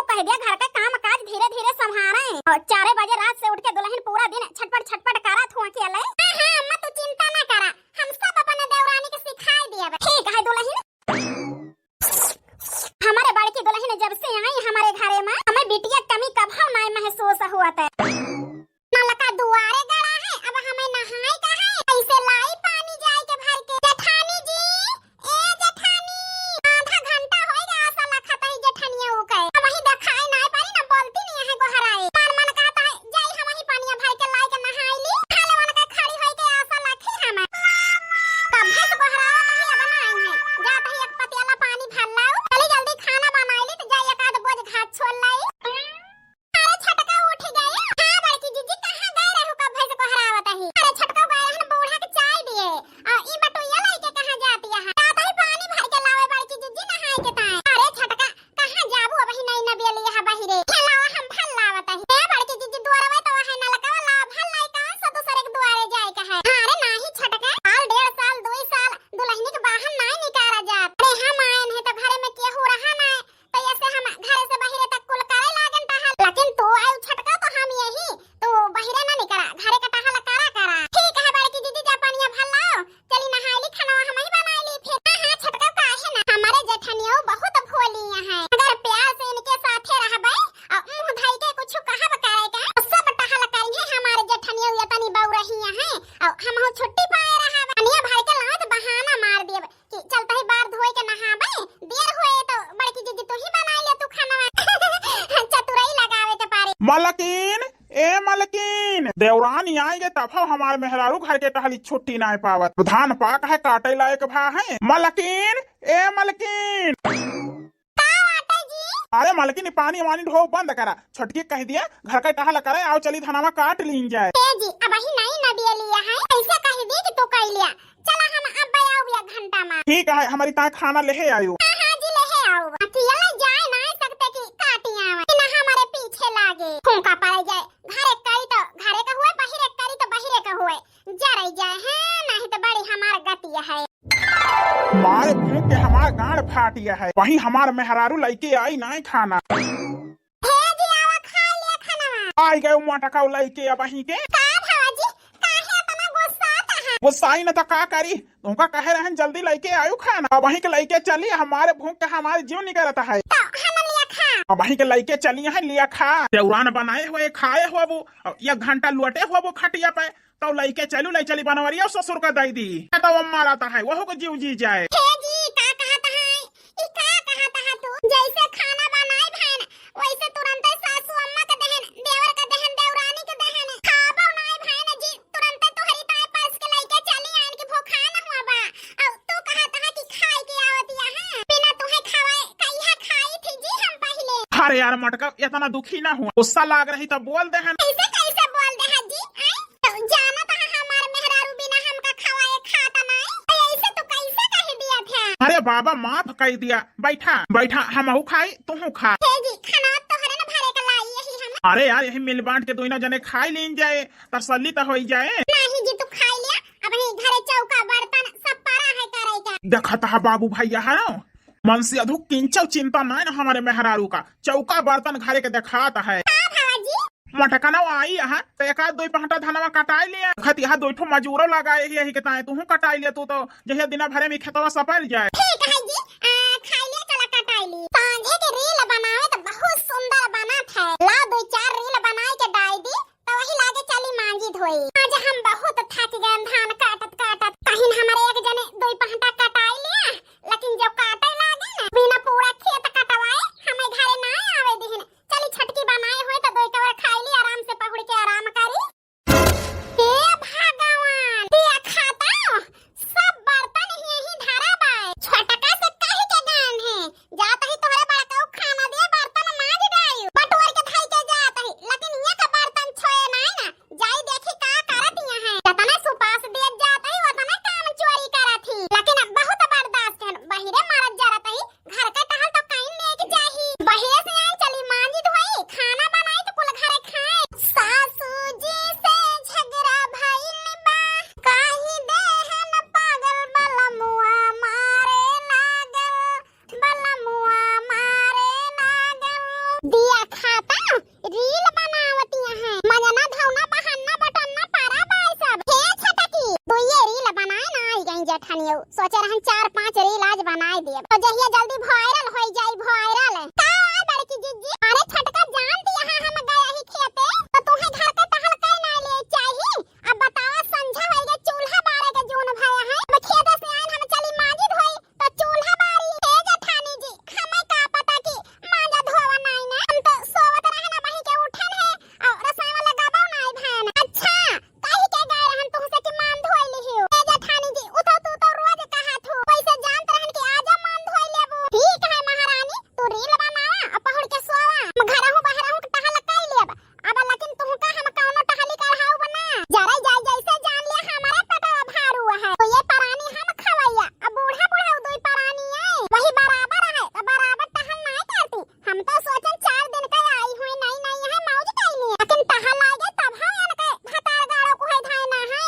कह दिया घर का काम काज धीरे धीरे संभाले और 4 बजे रात से उठ के दुल्हन पूरा दिन छटपट छटपट करत हुआ के अले। हां अम्मा तू चिंता ना करा, हम सब अपने देवरानी के सिखाई दिया। ठीक है दुल्हन। हमारे बड़की दुल्हन जब से आई हमारे घरे में हमें बिटिया कमी कभी नहीं महसूस हुआ था। नलका दुआरे गड़ा है, अब हमें नहाए का है, कैसे लाई पानी जाए के भर के। जेठानी जी, ए जेठानी, आधा घंटा हो गया ऐसा लखत है जेठानिया वो कहे। अब वही दिखाई नहीं पारी ना, बोलती नहीं है गोहराए। मन कहता है जाई हम ही पानी भर के लाई के नहाई ली। खाले वन के खड़ी होई के ऐसा लखी हमें। कब है तो गोहरावा नहीं बनाई है, जात ही एक पतियाला पानी भर लाओ, चली जल्दी खाना बनाई ली तो जाई एक आध बोझ घाट छोड़ लाई। अरे छटका उठ गए। हां बड़की जीजी कहां गए रहो, कब भैंस को हरावत है। अरे छटका गए हन बूढ़ा के चाय दिए और ई बटुइया लेके कहां जाती है। जाता ही पानी भर के लावे बड़की जीजी नहाए के ताए। अरे छटका कहां जाबू, अब ही नहीं नबियली है बहिरे। खेलावा हम भल लावत है। ए बड़की जीजी दुआरवे तो है ना लगा ला भल लाई कहां से दूसरे के दुआरे जाए का है। अरे नाही छटका, साल 1.5 साल 2 साल दुल्हनी के बाहर नहीं निकाला जात। अरे हम आए हैं तो घरे में केहू रहा ना, तो ऐसे हम घरे से बाहर तक कुल करे लागन ता। लेकिन तू आयु छटका तो हम यही तो बाहर ना निकला, घरे का टहल करा। ठीक है बड़की दीदी जा पानी भर लाओ, चली नहाई ली, खाना हम ही बनाई ली फिर। हां छटका काहे ना, हमारे जेठनियो बहुत भोली है। अगर प्यार से इनके साथे रहबे और मुंह धई के कुछ कहब करे के सब टहल करिए। हमारे जेठनियो यतनी बौ रही है और हम हो छुट्टी पाए रहा पानी भर के लाओ तो बहाना मार दिए कि चलता ही बार धोए के नहाबे, देर होए तो बड़की दीदी तू ही बनाई ले, तू खाना चतुराई लगावे के पारे। मलकिन, ए मलकिन, देवरानी आएंगे तब हमारे मेहरारू घर के टहली छुट्टी नहीं पावत। धान पाक है काटे लायक भा है। मलकिन, ए मलकिन। अरे मलकिन पानी वानी ढो बंद करा, छटकी कह दिया घर का टहल करे, आओ चली धनावा काट लीन जाए। जी अब ही नहीं नबिया लिया है, ऐसे कह दी कि तू कह लिया। चला हम अब आओ या घंटा में। ठीक है हमारी ता खाना लेहे आयो। हां जी लेहे आओ। अकेला जाए नहीं सकते कि काटिया में ना हमारे पीछे लागे फूंका पड़ जाए। घरे करी तो घरे का हुए, बाहर करी तो बाहर का हुए, जरे जाए है नहीं तो बड़ी हमार गतिया है। मारे भूख के हमार गाड़ फाटिया है, वही हमार मेहरारू लइके आई नहीं खाना। हे जी आवा खा लिया खाना। आई गए मटका लइके अब वही के। का भाजी काहे इतना गुस्सा आता है। वो साई न तो का करी, तुमका कहे रहन जल्दी लइके आयु खाना, अब वही के लइके चली, हमारे भूख के हमारे जीव निकलता है। तो हम लिया खा। अब वही के लइके चली है लिया खा। देवरान बनाए हुए खाए हुआ वो 1 घंटा लुटे हुआ वो खटिया पे, तो लइके चलू लई चली बनवरिया ससुर का दई दी तो अम्मा रहता है वह को जीव जी जाए। हे जी का कहता है, ई का कहता है तू। जैसे खाना बनाए बहन वैसे तुरंत सासू अम्मा के दहन, देवर के दहन, देवरानी के दहन खाबो नहीं बहन जी। तुरंत तोहरी ताए पास के लइके चली आन के भूखा ना हुआ बा और तू कहता है कि खाए के आवतिया है, बिना तुहे खवाए कहिया खाई थी जी हम पहले। अरे यार मटका इतना दुखी ना हुआ, गुस्सा लाग रही तो बोल दे। ऐसे कैसे बोल दे है जी। तो जाना तो हमार मेहरारू बिना हमका खवाए खाता नहीं, ऐसे तो कैसे कह दिया था। अरे बाबा माफ कह दिया, बैठा बैठा हमहू खाई तुहू खा। हे जी खाना तोहरे न भरे के लाई यही हम। अरे यार यही मिल बांट के दोनों जने खाई लीन जाए, तसल्ली तो हो जाए। नहीं जी तू खा लिया, अब ही घरे चौका बर्तन सब पारा है करे का। देखता है बाबू भैया है ना, मन से अधु किंचव चिंता नहीं ना हमारे मेहरारू का, चौका बर्तन घरे के दिखाता है। मटका ना आई यहाँ तो एक आध 2 पहटा धनवा कटाई लिया, खत यहाँ 2 मजूरो लगाए यही के ताए तू कटाई लिया, तू तो जहिया दिना भरे में खेतवा सपल जाए। ठीक है जी खा लिया, चला कटाई ली। सांझे के रील बनावे तो बहुत सुंदर बनत है, ला 2-4 रील बनाए के डाल दी तो वही लागे चली मांजी धोई। आज हम बहुत थक गए धान काटत काटत, कहीं हमारे एक जने 2 पहटा कटाई लिया, लेकिन जब काटे लागे ना बिना पूरा खेत कटवाए हमें घरे ना आवे दिहन। चली छटकी बनाए हुए तो 2 कवर खाई ली, आराम से पहुड़ के आराम करी। हे भगवान दिया खाता सब बर्तन यही धरा बाय। बिया खाता रील बनावती है मजना धौना बहाना बटन्ना पारा बाई सब हे छटकी तो ये रील बनाए ना आई गई जेठानियो सोचे रहन 4-5 रील आज बनाए दिए तो जहिया जल्दी वायरल हो जाई वायरल का बड़की जीजी अरे छटका जान दिया हम गया ही खेते तो तुम्हें घर के टहल के ना ले चाहिए अब बतावा संझा हो गए चूल्हा बारे के जोन भया है अब खेत से आइन हम चली माजी धोई तो चूल्हा बारी हे जेठानी जी हमें का पता कि माजा धोवा नहीं ना हम तो सोवत रहना वही के उठन है और रसाई वाला गबाव नहीं भैन अच्छा कहीं के गए रहन तुमसे कि मान धोई लिहियो हे जेठानी जी उतो तू तो रोज कहा थू पैसे जानत रहन कि आजा मान धोई लेबू ठीक है महारानी तू रील बनावा और पहुड़ के सोवा हम घरहु बहरहु के टहल कई लेब अब लेकिन तुहु का हम कौनो टहली करहाऊ बना जरे जाई जैसे जान ले हमारे पेटवा भारू है तो ये परानी हम खवैया अब बूढ़ा बूढ़ा दुई परानी है वही बराबर है तो बराबर टहल नहीं करती हम तो सोचन 4 दिन का आई हुई नहीं है मौज कैली लेकिन टहल आ गए तब है इनके भतार गाड़ो को है धायना है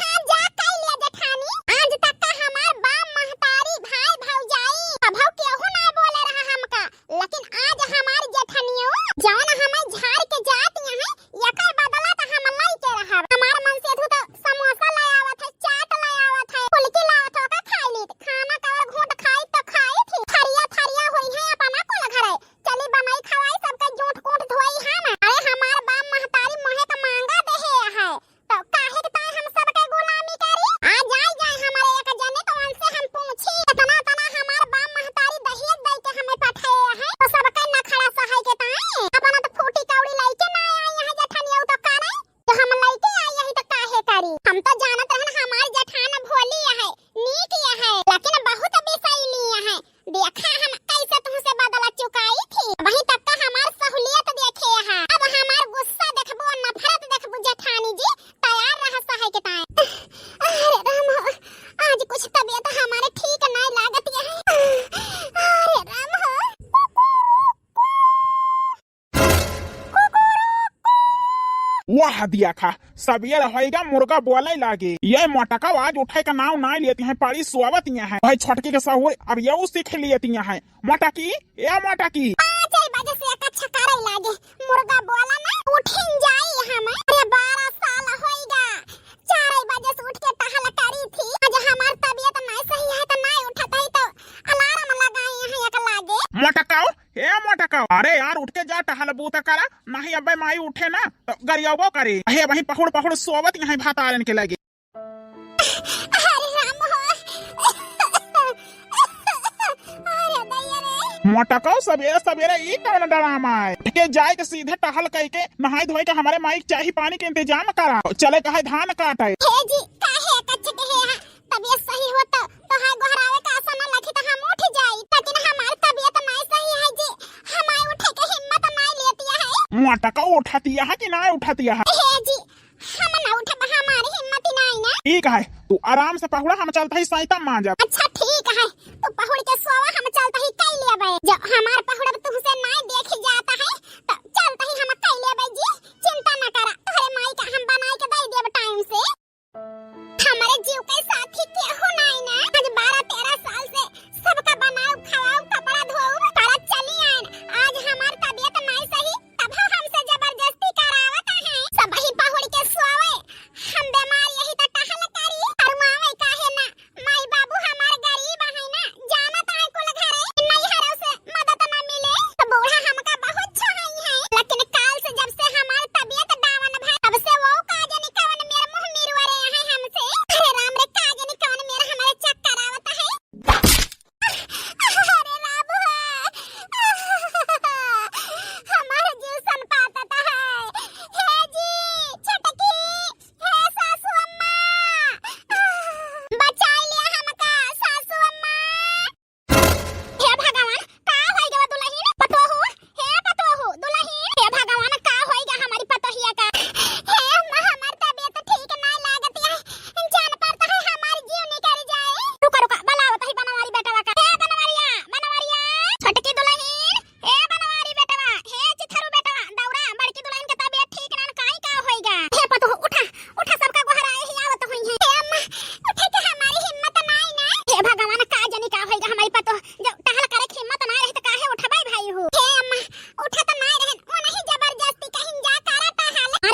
हां जा कई ले जेठानी आज तक का हमार बाप महतारी भाई भौजाई अभौ केहू ना बोले रहा हमका लेकिन आज हमार जेठनियो जौन हमें झाड़ के जाती है यकर बदला तो हम लाई के रहा हमार मन से तो समोसा ले आवत है चाट ले आवत है फुलकी लावत हो का खाई ली खाना का और घूंट खाई तो खाई थी थरिया होई है अपना कोल घरे चली बनाई खवाई सबका जोंट कोट धोई हम अरे हमार बाप महतारी मोहे का मांगा देहे है तो काहे के ताय हम सबके गुलामी करी आ जाए हमारे एक जने तो उनसे हम पूछी तना हमार बाप महतारी दहेज दे के हमें पठाए है तो सबके नखड़ा सहाय के ताय अपना तो फूटी कौड़ी लइके ना आई है जेठानिया तो का नहीं तो हम लइके आई है तो काहे करी हम तो जानत रहन हमार जेठान भोली है नीक है लेकिन बहुत बेसैली है देखा हम कैसे तुमसे बदला चुकाई थी वही तक का हमार सहूलियत देखे है अब हमार गुस्सा देखबो नफरत देखबो जेठानी जी तैयार रह सहाय के ताय अरे राम आज कुछ तबीयत हमारे ठीक नहीं लागत है अरे राम वाह दिया खा सवेर होएगा मुर्गा बोले लागे ये मोटका आज उठे का नाम ना लेती हैं पड़ी सुआवत है भाई छोटकी के सहूर अब ये सीख लेती है मोटकी ये मोटकी 5 बजे से एक छकारे लागे मुर्गा बोला ना उठिन जाई हम अरे 12 साल होएगा 4 बजे से उठ के टहल करी थी आज हमार तबीयत नहीं सही है तो नहीं उठत है तो अलार्म लगाई है एक लागे मोटकाओ ए मोटकाओ अरे यार उठ के जा टहल बूता करा नहीं अबे माई उठे ना तो गरियावो करे हे वही पहुड़ सोवत यहाँ भात आरन के लगे अरे राम हो अरे दैया रे मोटकाओ सवेरे ई कौन डरामा है के जाए के सीधे टहल कह के नहाई धोई के हमारे माई चाही पानी के इंतजाम करा चले कहे धान काटे हे जी काहे कच्चे के है तबीयत सही हो तो है गोहरावे का आसन लखी तो हम उठ जाई लेकिन हमारी तबीयत नहीं सही है जी हमारे उठे के हिम्मत नहीं लेती है मोटका उठाती है कि ना उठाती है हे जी हम ना उठे हमारी हिम्मत ही नहीं ना ठीक है तू आराम से पहुड़ा हम चलता ही सैता मांजा अच्छा ठीक है तू पहुड़ के सोवा हम चलता ही कई लेबे जब हमार पहुड़ तुमसे नहीं देखी जाता है तो चलता ही हम कई लेबे जी चिंता न करा तोरे माई का हम बनाई के दे देब टाइम से हमारे जीव के साथी केहू नहीं ना आज 12-13 साल से सबका बनाओ खवाओ कपड़ा धोओ पर चली आन आज हमार तबीयत नहीं सही तब हमसे जबरदस्ती करावत है सब ही पहुड़ के सोवे हम बीमार यही तो टहल करी और मावे काहे ना माई बाबू हमार गरीब है ना जानत है कुल घरे नहीं हरो से मदद ना मिले तो बूढ़ा हमका बहुत छहाई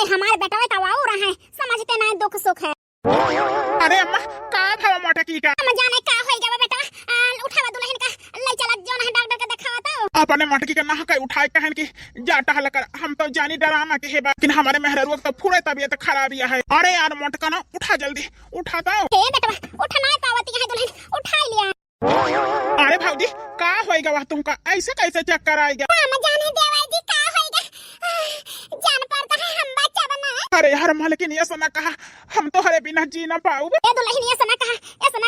अरे हमारे बेटा तो आऊ रहा है, समझते नहीं दुख सुख है। अरे अम्मा का भाव मटकी का हम जाने का होएगा बेटा, उठावा दुल्हन का ले चला जोन है डॉक्टर के दिखावा तो। अपने मटकी के नहा के उठाए कहन की जाटा हलकर हम तो जानी डरामा के है, लेकिन हमारे मेहरारू तो पूरे तबीयत खराब है। अरे यार मटका ना उठा जल्दी उठाता हूँ। हे बेटा उठना पावती है दुल्हन, उठा लिया। अरे भाऊजी का होएगा वह तुमका ऐसे कैसे चक्कर आएगा? हम जाने देवाई जी का होएगा, जान पड़ता है हम बच्चा बना। अरे यार मालकिन ये सना कहा हम तो हरे बिना जी ना पाऊ। ए दुल्हन ये सना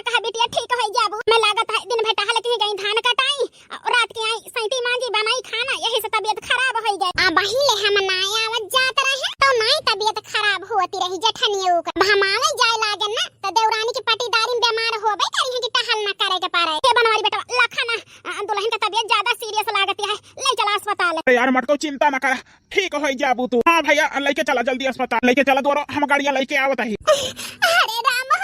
कहा बेटिया ठीक हो जाबू। मैं लागत है दिन भर टहल के गई धान कटाई और रात के आई सैती मांजी बनाई खाना, यही से तबीयत खराब हो गई। आ बहिले हम नाय आवत जात रहे तो नहीं तबीयत खराब होती रही जठनियो का। हम आवे जाए लागन ना तो देवरानी की पटीदारी में बीमार होबे करी है कि टहल ना करे के पारे। के बनवारी बेटा लखना दुल्हन का तबीयत ज्यादा सीरियस लागत है, ले चला अस्पताल। अरे यार मटको चिंता ना कर, ठीक हो जाबू तू। हाँ भैया लेके चला जल्दी अस्पताल, लेके चला दोरो, हम गाड़ियां लेके आवत ही। अरे राम हो,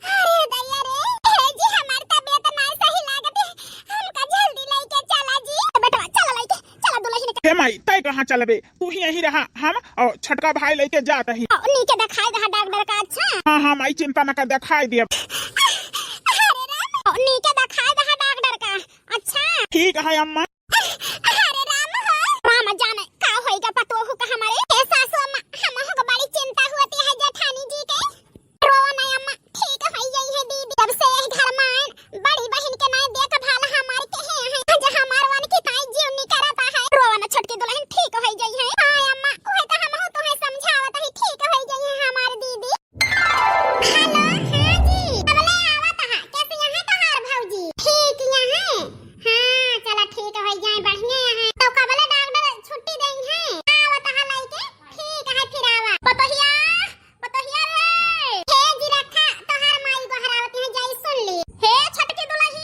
अरे दया रे, हे जी हमारी तबीयत नहीं सही लागत है, हमका जल्दी लेके चला जी। बेटा चला लेके चला दुल्हन का। हे माई तय कहाँ चलबे, तू ही यही रहा, हम और छटका भाई लेके जात ही। नीचे दिखाई दे डॉक्टर का। अच्छा हाँ हाँ माई चिंता न कर, दिखाई दिया। अरे राम नीचे दिखाई दे डॉक्टर का। अच्छा ठीक है अम्मा। अरे राम हो, राम जाने का होएगा पतो हो का हमारे। ए सासू अम्मा हमहु को बड़ी चिंता होती है जेठानी जी के। रोवा नहीं अम्मा, ठीक है यही है दीदी, जब से यही घर में आए बड़ी बहन के नहीं देख भाल हमारे के है जो हमार वन की ताई जीव नहीं करता है। रोवा ना छोटकी दुल्हन ठीक हो गई है। हां अम्मा ओहे तो हमहु तुम्हें समझावत है, ठीक हो गई है हमारी दीदी। हेलो हां जी अबले आवत है, कैसे यहां तहार भौजी? ठीक यहां हां चला ठीक हो जाए, बढ़िया है तो कबले डॉक्टर छुट्टी दें है। आवत है लइके ठीक है फिर आवा। पतोहिया रे हे जी रखा तहार माई गहरावत है, जाई सुन ली। हे छटकी दुल्हन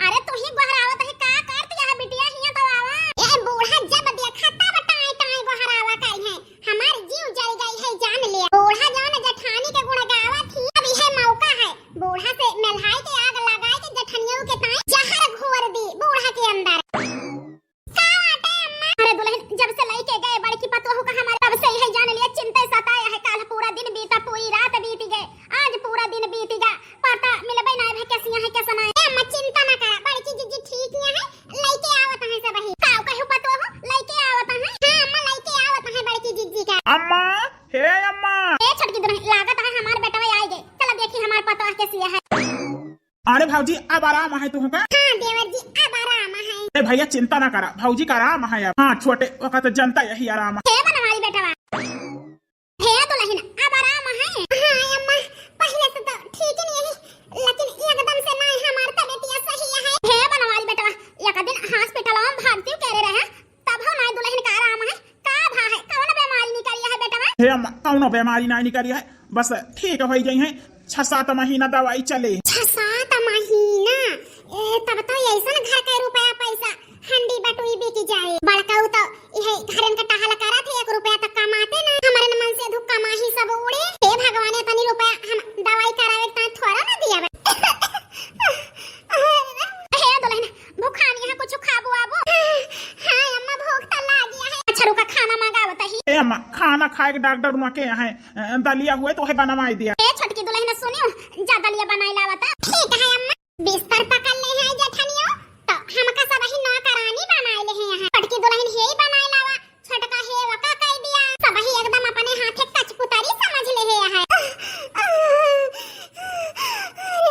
अरे तू ही गहरावत है, का करती है बिटिया हिया तो आवा। ए बूढ़ा जब देखा तब टाई टाई गहरावा करी है, हमार जीव जल गई है जान ले। बूढ़ा जान जेठानी के गुण गावा थी, अब यह मौका है बूढ़ा से मेलहाई के आग लगाए के जेठनियों के ताई जहर घोर दी बूढ़ा के अंदर। का बाटे अम्मा? अरे दुल्हन जब से लेके गए बड़की पतोहू का हमारे, तब से यही जान लिया चिंता सताया है। कल पूरा दिन बीता, पूरी रात बीती गए, आज पूरा दिन बीती गा, पता मिलबे ना है कैसी है कैसा नहीं। अम्मा चिंता ना करा, बड़की जीजी ठीक है, लेके आवत है सब ही। काऊ कहू पतोहू लेके आवत है। हां अम्मा लेके आवत है बड़की जीजी का। अम्मा हे अम्मा। ए छटकी दुल्हन लागत है हमार बेटा आई गए, चला देखी हमार पतोह कैसी है। अरे भाऊजी अब आराम है तुम का? हां देवर जी अब आराम है। अरे भैया चिंता ना करा, भाऊजी का आराम है अब। हाँ छोटे वक्त जनता यही आराम है। हे बनवारी बेटा हे दुल्हन अब आराम है। हां अम्मा पहले से तो ठीक नहीं है, लेकिन एकदम से नहीं हमार तबीयत सही है। हे बनवारी बेटा एक दिन हॉस्पिटल में भर्ती करे रहे, तब हो ना दुल्हन का आराम है। का भा है कौन बीमारी निकली है बेटा? हे अम्मा कौनो बीमारी नहीं निकली है, बस ठीक हो गई है, 6-7 महीना दवाई चले। 6-7 महीना तब तो ऐसा घर के रुपया पैसा हंडी बटुई बिक जाए। बड़काऊ तो यह घरन का टहल करा थे, 1 रुपया तक कमाते ना, हमारे मन से धुक्का माही सब उड़े। हे भगवान तनी रुपया हम दवाई करावे ता थोड़ा ना दिया बे। हे दुल्हन भूखानी है, कुछ खाबो आबो? हां अम्मा भूख तो लागी है। अच्छा रुका खाना मंगावत ही। ए अम्मा खाना खाए के डॉक्टर उनके के है, दलिया हुए तो है बनवाई दिया। ए छटकी दुल्हन सुनियो जा दलिया बनाई लावता। ठीक है अम्मा बिस्तर पकड़ ले है जेठनियो, तो हमका सब ही नौकरानी बनाई ले है। यहाँ छटकी दुल्हन हे बनाई लावा, छटका हे वका कह दिया, सब ही एकदम अपने हाथे कचपुतरी समझ ले है यहाँ। अरे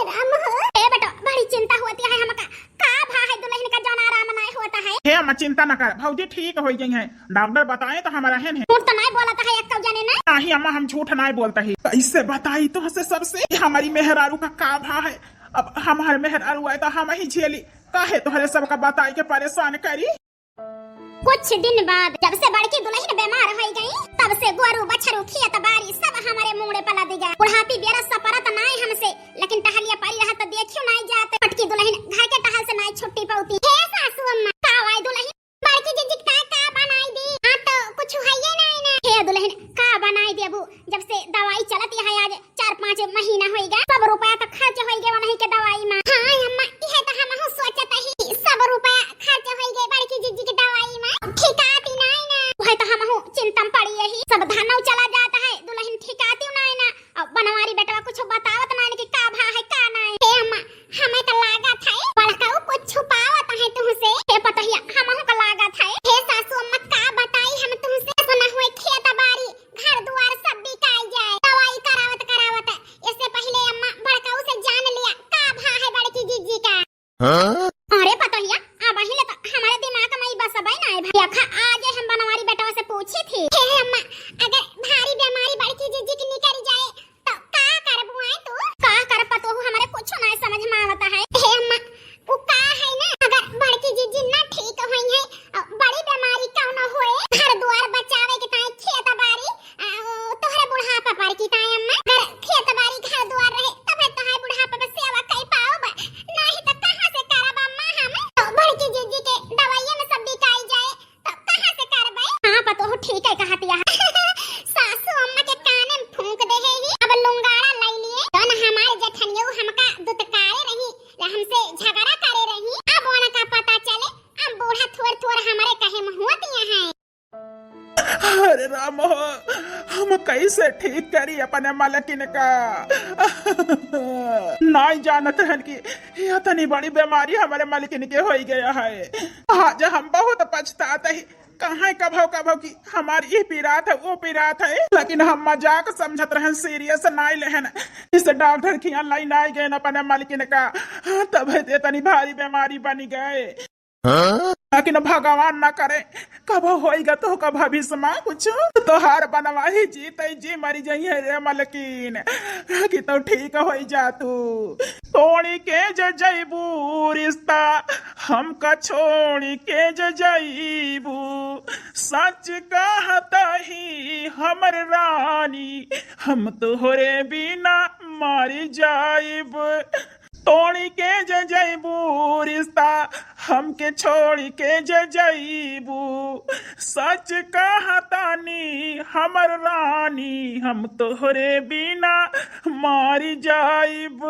राम हो ए बेटा बड़ी चिंता होती है हमका, का भा है दुल्हन का जौन आराम नहीं होता है। हे अम्मा चिंता न कर, भाऊजी ठीक हो गई है, डॉक्टर बताए तो हमारा है झूठ तो नहीं बोलता है, एक जाने ना। नहीं अम्मा हम झूठ नहीं बोलते ही, कैसे बताई तो हसे सबसे हमारी मेहरारू का का भा है। अब हमारे मेहरारू आए तो हम ही झेली, काहे तोहरे सबका बताई के परेशान करी। कुछ दिन बाद जब से बड़की दुल्हन बीमार हो गई, तब से गोरू बछरू खेत बारी सब हमारे मुंह पे लद गया। बुढ़ापी बेरा सपरत नहीं हमसे, लेकिन टहलिया पड़ी रहा तो देखियो नहीं जाते। बड़की दुल्हन घर के टहल से नहीं छुट्टी पाती। हे सासू अम्मा का आई दुल्हन बड़की जीजी का बनाई दी? हां तो कुछ है ये नहीं ना। हे दुल्हन का बनाई देबू, जब से दवाई चलती है आज 4-5 महीना हो गया, सब रुपया तो खर्च हो गया नहीं के दवाई में। हां अम्मा यह तो हम सोचत ही सब रुपया खर्च हो गए बड़की जीजी की दवाई में, ठिकाती नहीं ना। वह तो हम चिंता में पड़ी है, सब धनौ चला पूछी थी। हे अम्मा, अगर भारी बीमारी बड़की जीजी की निकल जाए तो का करबू आए तू? का कर पतो हमारे कुछ ना समझ में आवता है। हे अम्मा, वो का है ना, अगर बड़की जीजी ना ठीक होई है, बड़ी बीमारी कौन होए, घर द्वार बचावे के ताई खेत बाड़ी तोहरे बुढ़ापा पर की ताई अम्मा, अगर खेत बाड़ी घर द्वार रहे तबे तोहरे बुढ़ापा में सेवा कई पाओ, नहीं तो कहां से करब अम्मा हम? तो बड़की जीजी के दवाइयां में सब बिकाई जाए तो कहां से करबे? हां पतो हो ठीक है कहतिया। सासू अम्मा के काने में फूंक दे है ही, अब लुंगाड़ा लई लिए तो ना हमारे जेठनियो हमका दुतकारे रही, हमसे झगड़ा करे रही। अब ओना का पता चले अब बूढ़ा थोड़ थोड़ हमारे कहे में होतिया हैं। अरे राम हो, हम कैसे ठीक करी अपने मालकिन का। नहीं जानत हन कि इतनी बड़ी बीमारी हमारे मालकिन के हो गया है। आज हम बहुत पछताते हैं, कहाँ कभो की हमारी ये पीरात है वो पीरात है, लेकिन हम मजाक समझत रहन, सीरियस नहीं लेहन। इस डॉक्टर की लाइन आई गए अपने मालकिन का, तब इतनी भारी बीमारी बन गए। लेकिन भगवान न करे कब होएगा तो कब भविष्य में कुछ तोहार बनवाही जीते जी मरी जाई है रे मलकिन, कि तो ठीक हो जा तू। तोड़ी के जईबू रिश्ता हमका छोड़ी के जईबू, सच कहता ही हमर रानी हम तोहरे बिना मारी जाइब। तोड़ी के जईबू रिश्ता हमके छोड़ी के जईबू, सच कहतानी हमर रानी हम तोहरे बिना मारी जाइब।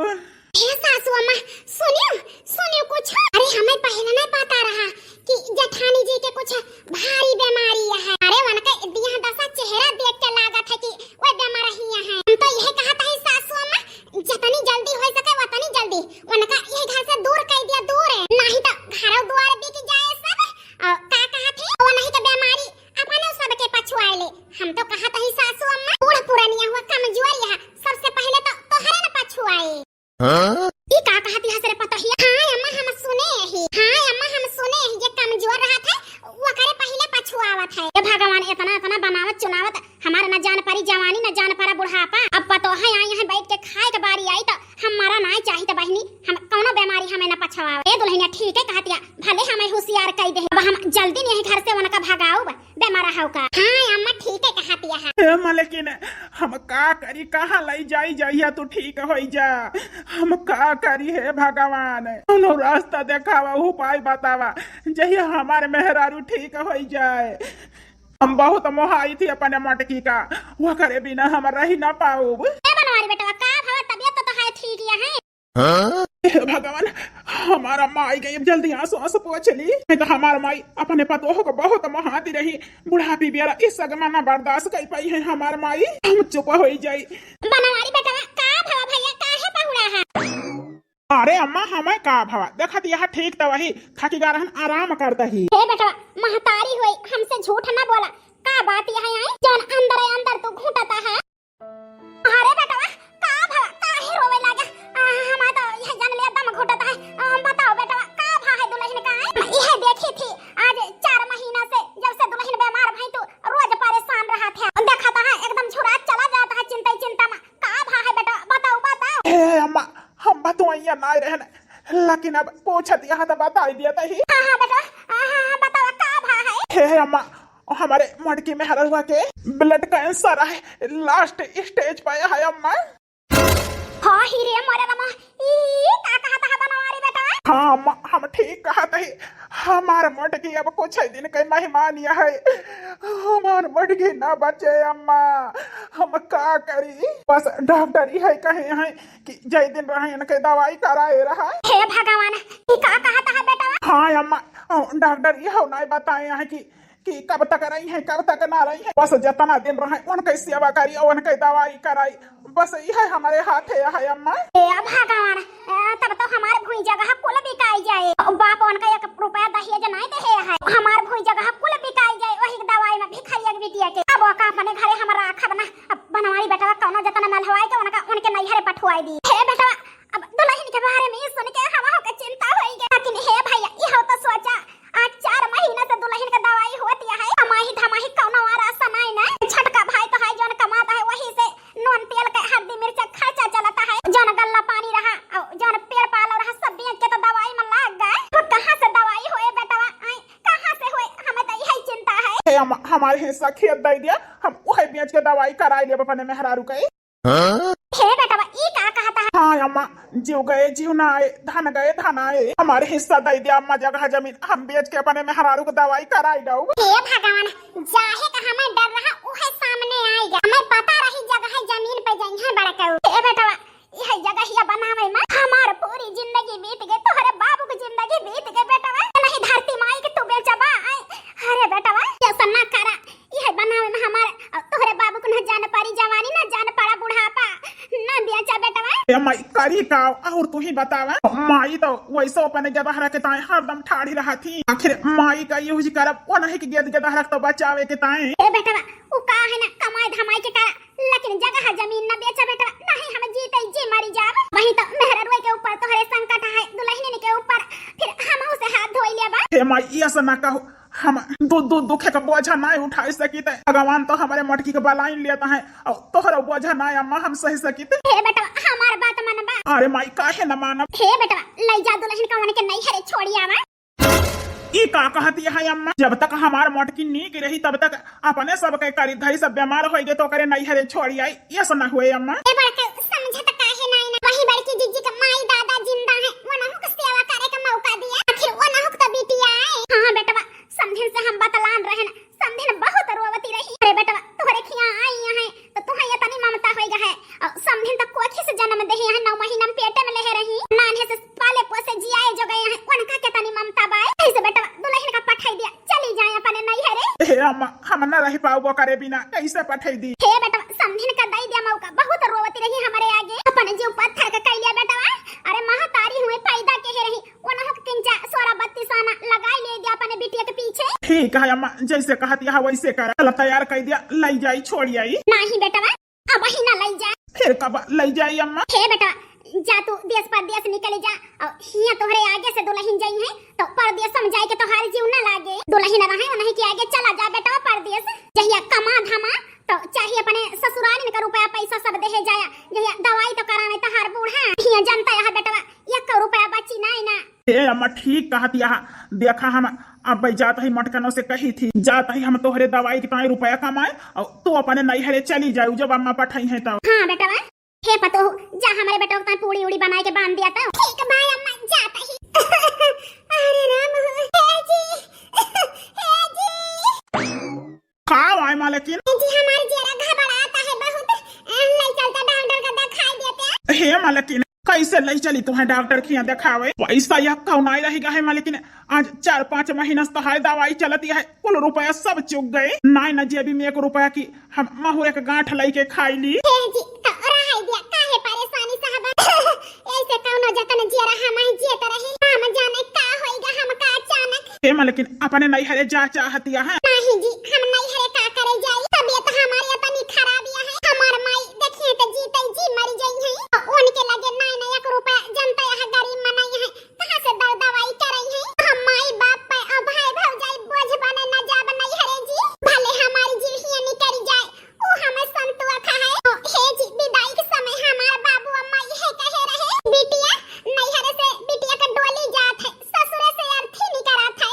हे सासू अम्मा, सुनियो कुछ। अरे हमें पहले नहीं पता रहा कि जेठानी जी के कुछ भारी बीमारी है। अरे उनका दिया दशा चेहरा देख के लागत है कि वो बीमार ही है। हम तो यह कहता है सासू अम्मा, जितनी जल्दी हो सके उतनी जल्दी उनका ये घर से दूर कर दिया, दूर है, नहीं तो घर द्वार बिक जाए सब। का कहत है वो नहीं तो बीमारी अपने सब के पछुआए ले। हम तो कहत है सासू अम्मा, बूढ़ पुरानिया हुआ कमजोरी है, सबसे पहले तो तोहरे न पछुआए। ई का कहती है सरे पता ही? हां अम्मा हम सुने ही, हां अम्मा हम सुने ही, जे कमजोर रहा था वो करे पहले पछुआवत है। ये भगवान इतना बनावत चुनावत, हमारा न जान पारी जवानी न जान पारा बुढ़ापा। अब पतो है यहाँ बैठ के खाए के बारी आई तो हमारा ना चाहिए तो बहनी हम कौनो बीमारी हमें न पछुआवे। ए दुल्हनिया ठीक है कहतिया, भले हमें होशियार कह दे, अब हम जल्दी नहीं घर से उनका भगाओ बीमार हो का। हां अम्मा ठीक है कहतिया है। मलकिन हम का करी, कहाँ लाई जाइया तू ठीक हो जा। हम का करी है भगवान, उन्हों रास्ता देखावा, उपाय बतावा जहिया हमारे मेहरारू ठीक हो जाए। हम बहुत मोहाई थी अपने मटकी का, वो करे बिना हम रह ना पाऊ। बनवारी बेटा का भाव तबियत तो है ठीक है। भगवान हमारा माई गई, जल्दी आंसू पोछ ली, नहीं तो हमारा माई अपने पतोह को बहुत महाती रही। बुढ़ापी बेरा इस सगमा ना बर्दाश्त कर पाई है हमार माई, हम चुप हो जाई। बनवारी बेटा का भाव भैया काहे पहुड़ा है? अरे अम्मा हमें का भावा देखा यह ठीक तो वही थकी गा रहन आराम करता ही। हे बेटा महतारी हुई हमसे झूठ ना बोला, का बात यह है जौन अंदर तू घुटता है। अरे बेटा का भाव काहे रोवे लागे? हम तो यह जन ले दम घुटता है। बताओ बेटा का भाव है दुल्हन का? यह देखी थी आज 4 महीना से जब से दुल्हन बीमार भई तो रोज परेशान रहा था, देखा था एकदम झुरा चला जाता है चिंता में। का भाव है बेटा बताओ। हे अम्मा हम बतुआइया नहीं रहने, लेकिन अब पूछत यहाँ तो बता दिया था ही। हाँ बेटा बताओ का भाव है? हे अम्मा हमारे मटकी में हरा के ब्लड कैंसर है, लास्ट स्टेज पे है अम्मा। हाँ ही रे मोरे रमा, ई का कहता है बनवारी बेटा? हाँ अम्मा हम ठीक कहते हैं, हमारे मटकी अब कुछ ही दिन के मेहमान है, हमारे मटकी ना बचे अम्मा, हम का करी? बस डॉक्टर ही है कहे हैं कि जय दिन रहे इनके दवाई कराए रहा। हे भगवान ई का कहता है बेटा? हाँ अम्मा डॉक्टर यह नहीं बताए हैं कि कब तक रही है कब तक ना रही है, बस जितना दिन रहे उनके सेवा करी और उनके दवाई कराई, बस यह हमारे हाथ है अम्मा। भगवान तब तो हमारे भूई जगह कुल बिकाई जाए, बाप उनका 1 रुपया दहेज नहीं दे है, हमारे भूई जगह कुल बिकाई जाए वही दवाई में भिखारी एक बिटिया के। अब का अपने घरे हमरा रखब ना, अब बनवारी बेटा कौनो जतना मलहवाई के उनके नैहरे पठवाई दी। हे बेटा अब दुल्हन के बारे में सुन के हम के चिंता होई गई, लेकिन हे भैया यह तो सोचा आज 4 महीने से दुल्हन का दवाई होती है, हमाही धमाही कौनो आरा अम्मा हमारे हिस्सा खेत दे दिया, हम वही बेच के दवाई कराई लिया अपने मेहरारू के। हे बेटा ई का कहता है? हाँ अम्मा, जीव गए जीव ना आए, धन गए धन आए, हमारे हिस्सा दे दिया अम्मा, जगह जमीन हम बेच के अपने मेहरारू को दवाई कराई दो। हे भगवान, जाहे का हमें डर रहा उहे सामने आएगा, हमें पता रही जगह जमीन पे जाई है बड़ा कहू। हे बेटा यह जगह ही बनावे में हमार पूरी जिंदगी बीत गई, तोहरे बाबू की जिंदगी बीत गई बेटा। नहीं धरती माई के तू बेचबा। अरे बेटा ऐसा ना करा, यह बनावे में हमारे तोहरे बाबू को न जान पारी जवानी, न जान पारा बुढ़ापा, न बेचा बेटा। माई करी का और तू ही बतावा। माई तो वैसे अपने जगह रखे ताए हरदम ठाड़ी रहा थी, आखिर माई का यूज करब वो नहीं कि गेद जगह रख तो बचावे के ताए। ए बेटा वो का है ना कमाई धमाई के करा, लेकिन जगह जमीन न बेचा बेटा। नहीं हम जीते जी मरी जाब, वही तो मेहररुए के ऊपर तोहरे संकट है, दुल्हन के ऊपर फिर हम उसे हाथ धोई लेबा। हे माई ऐसा ना कहो, हम दुखे का बोझा नहीं उठा सकीते, भगवान तो हमारे मटकी के बलाइन लेता है और तोहरा बोझा नहीं अम्मा हम सही सकीते। हे बेटा हमार बात मानबा। अरे माई काहे न मानब। हे बेटा ले जा दुल्हन कवन के नहीं हरे छोड़ी आवा। ई का कहती है अम्मा, जब तक हमार मटकी नीक रही तब तक अपने सब के करी धरी सब बीमार हो गए तो करे नहीं हरे छोड़ी आई, ऐसा ना हुए अम्मा। ए बड़का समझत काहे नहीं ना, वही बड़की जिज्जी का माई दादा जिंदा है, वो ना को सेवा करे का मौका दिया, आखिर वो ना तो बिटिया है। हां बेटा समझन से हम बतलान रहे ना, समझन बहुत रोवती रही। अरे बेटा तोहरे खिया आई है तो तुहा ये तनी ममता होइगा है, और समझन तक कोखी से जन्म देही है, 9 महीना में पेटे में ले रही, नान्हे से पाले पोसे जियाए जो गए हैं, उनका के तनी ममता बाय। ऐसे बेटा दुल्हन का पठाई दिया, चली जाए अपने नहीं हरे। हे अम्मा हम ना रह पाओ करे बिना, कैसे पठाई दी। हे बेटा समझन का दई दिया मौका, बहुत रोवती रही हमारे आगे, अपने जीव पत्थर का कई लिया बेटा। अरे महतारी हुए पैदा के रही, उन्हों किंचा 16-32 आना लगाई ले दिया अपने बिटिया के पीछे। ठीक है अम्मा, जैसे कहती है वैसे कर, चल तैयार कर दिया, ले जाई छोड़ी आई। नहीं बेटा अब ही ना ले जा। फिर कब ले जाई अम्मा। हे बेटा जा तू देश परदेश निकले जा, और हिया तोहरे आगे से दुल्हन जाई है तो परदेश समझाए के तोहार जीव ना लागे, दुल्हन रहे नहीं कि आगे चला जा बेटा परदेश, जहिया कमा धमा तो चाहिए अपने ससुराल का रुपया पैसा सब दे जाया, जहिया दवाई तो करावे तहार बूढ़ा हिया जनता है बेटा, 1 रुपया बची नहीं ना। ए अम्मा ठीक कहती है, देखा हम अब जात ही मटकनों से कही थी, जात ही हम तोहरे दवाई के ताई रुपया कमाए और तू अपने नैहरे चली जाऊ जब अम्मा पठाई है तब। हां बेटा हे पतो जा हमारे बेटा को पूड़ी उड़ी बना के बांध दिया था। ठीक है भाई अम्मा जाता ही। अरे राम हे जी का आए मालकिन जी हमारे जरा घबराता है बहुत, नहीं चलता डॉक्टर का दिखाई देते। हे मालकिन कैसे ले चली तुम्हें डॉक्टर खिया दिखावे, पैसा यह कौन आई रहेगा है मालकिन, आज 4-5 महीना से तहाई दवाई चलती है, कुल रुपया सब चुक गए, नहीं न जेबी में 1 रुपया की हम महुरे के गांठ लाई के खाई ली। जी तो रहाई दिया काहे परेशानी साहब, ऐसे कौनो जतन जे रहा मैं जेत रही, हम जाने का होएगा हमका अचानक। हे मालकिन अपने नैहरे जा चाहती है। नहीं जी हम नैहरे का करे जाई, तबीयत हमारी इतनी खराब है, हमार माई देखिए तो जीते जी मर गई है, उनके लगे नहीं 1 रुपया जनता है गरीब मनाई है, कहां से दवाई कराई है, हम माई बाप पे अब भाई भौजाई बोझ बने न जाब नहीं हरे जी, भले हमारी जीविया निकल जाए वो हमें संतोष है। हे जी विदाई के समय हमार बाबू अम्मा यह कहे रहे, बिटिया नैहरे से बिटिया का डोली जात है, ससुरे से अर्थी निकरात है,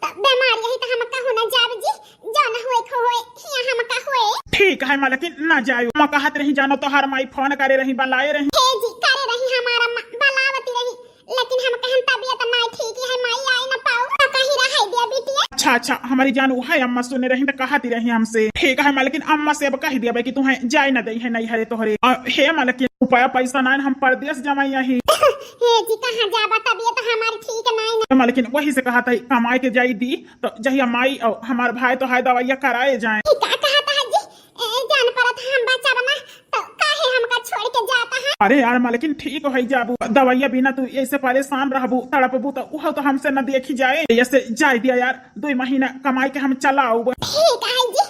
तब बीमार यही तो हम कहू न जाब जी, जो न होए खोए हिया हम का होए। ठीक है मालकिन ना जायो, मैं कहत रही जानो तो हर माई फोन करे रही बलाए रही। हे जी करे रही हमारा बलावती रही, लेकिन हम कहन तबीयत नहीं ठीक है, माई आई न पाऊ तो कहीं रह दिया बिटिया। अच्छा हमारी जान वो है अम्मा सुने रही तो कहती रही हमसे। ठीक है मालकिन अम्मा से अब कह दिया कि तुम्हें जाए न दई है नहीं हरे तोहरे। हे मालकिन रुपया पैसा नहीं हम परदेश जमाई ही। हे जी कहां जाबा, तबीयत हमारी ठीक नहीं ना। मालकिन वही से कहा था कमाई के जाई दी तो जहिया माई और हमार भाई तो है दवाइया कराए जाए। जान परत हम बच्चा बना तो काहे हमका छोड़ के जाता है। अरे यार मालकिन ठीक हो जाबू, दवाइया बिना तू ऐसे परेशान रहबू तड़पबू तो वह तो हमसे न देखी जाए, ऐसे जाए दिया यार 2 महीना कमाई के हम चलाऊ। ठीक है जी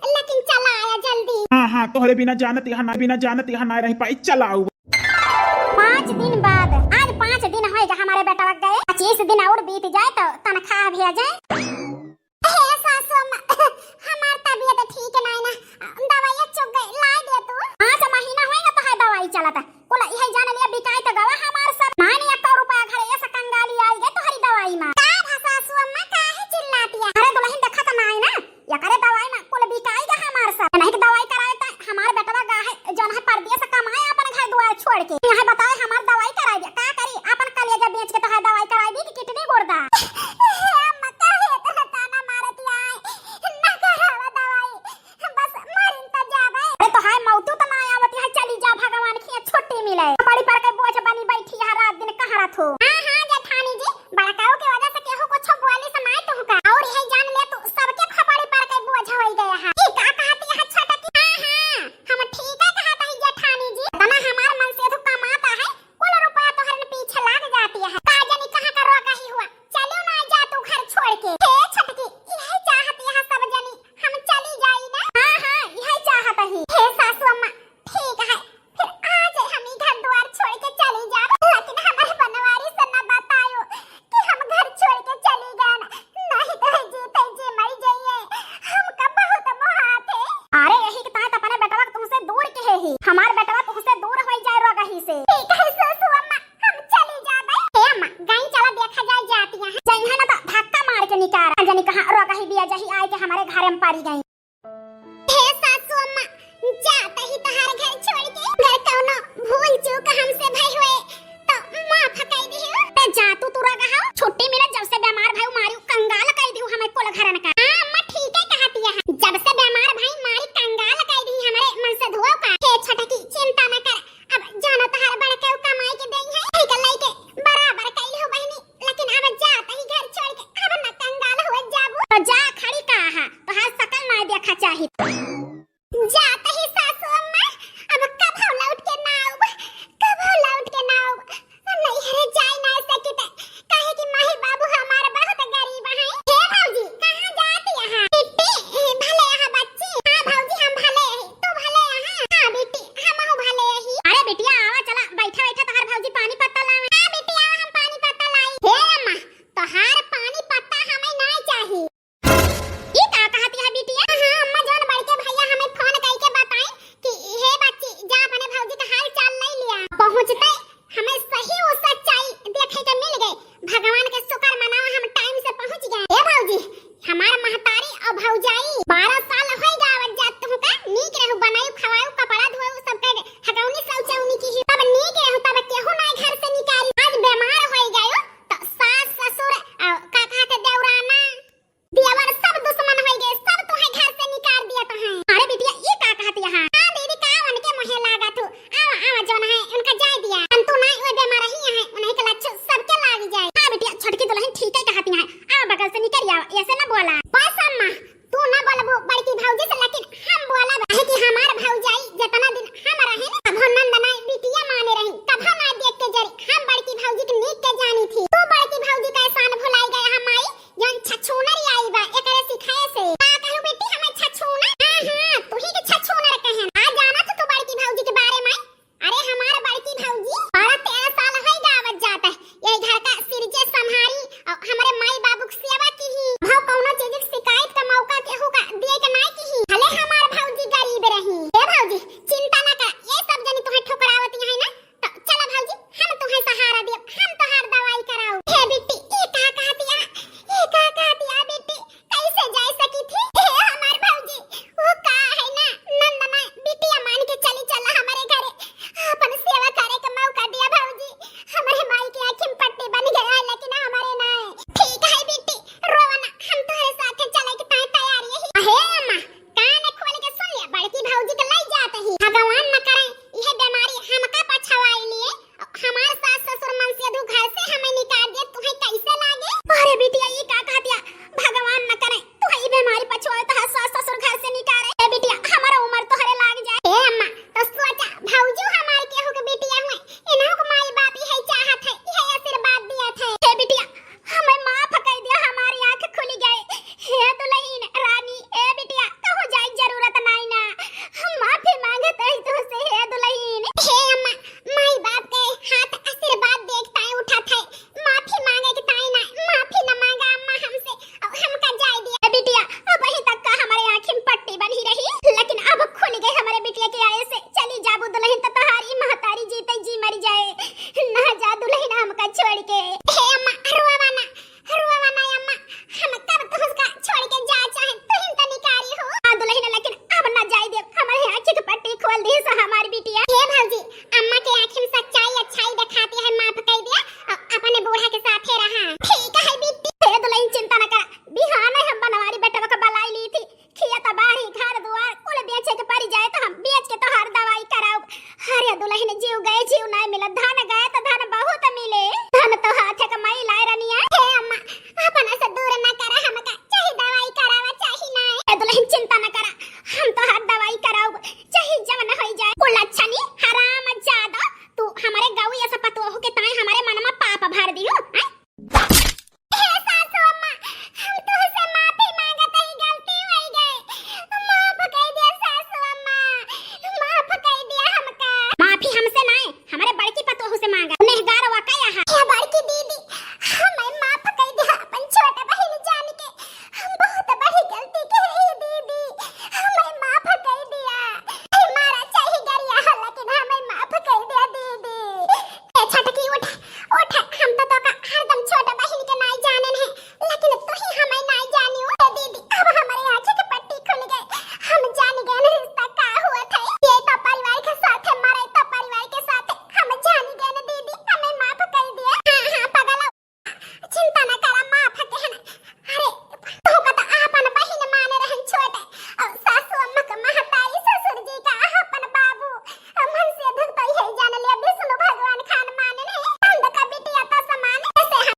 लेकिन चला आया जल्दी। हाँ तोहरे बिना जानत यहाँ ना रह पाई, चलाऊ। 5 दिन बाद, आज 5 दिन होएगा हमारे बेटा गए, 25 दिन और बीत जाए तो तनख्वाह भी आ जाए। हमार तबीयत ठीक नहीं ना, दवाई चुक गई, ला दे तू। 5 महीना होएगा तो है दवाई चलता, कोला यही जान लिया बिकाई तो गवा हमार सब, मानी 1 रुपया घरे ऐसा कंगाली आई गए तो हरी दवाई में। का भाषा सुअम्मा काहे चिल्लाती है, अरे दुल्हन देखा तो नहीं ना ही हमार बेटवा तो उससे दूर हो जाए रोगही से। ठीक है सासू अम्मा, हम चली जाबे। हे अम्मा, गाय चला देखा जाए जाती है जइहा ना तो धक्का मार के निकाल जानी कहां रोगही बिया जही आए के हमारे घर में पारी गई। हे सासू अम्मा, जाते ही तहार घर छोड़ के घर कौनो भूल चूक हमसे भई हुए तो माफ कर दियो। ते जा तू रोगहा छुट्टी मिले जब से बीमार भाई मारी कंगाल कर दियो हमें कोल घरन का। हां अम्मा ठीक है कहती है, जब से बीमार भाई मारी कंगाल कर दी हमारे मन से धो का। हे छटकी चिंता न कर, अब जानो तहार बड़ के कमाई के देई है ठीक लाई के बराबर कैल हो बहनी, लेकिन अब जाते ही घर छोड़ के अब न कंगाल हो जाबू तो जा खड़ी कहा तहार सकल ना देखा चाही। जाते ही सासू अम्मा, अब कब हो लौट के ना आऊब, कब हो लौट के ना आऊब, नहीं हरे जाए ना सकते काहे कि माही बाबू हमारे बहुत गरीब हैं। हे भौजी कहां जाती है? बेटी भले है बच्ची। हां भौजी हम भले है, तू भले है? हां बेटी हम हो भले ही। अरे बेटिया आवा चला बैठा बैठा तहार भौजी पानी पत्ता लावे। हां बेटी आवा हम पानी पत्ता लाई। हे अम्मा तहार पानी पत्ता हमें ना चाहिए। ई का कहती है बिटिया? हां अम्मा जान बड़के भैया हमें फोन करके बताएं कि हे बच्ची जा अपने भौजी का हाल चाल ले लिया। पहुंचते हमें सही और सच्चाई देखे के मिल गए। भगवान के शुक्र मनाओ हम टाइम से पहुंच गए। ए भौजी हमार महतारी और भौजाई 12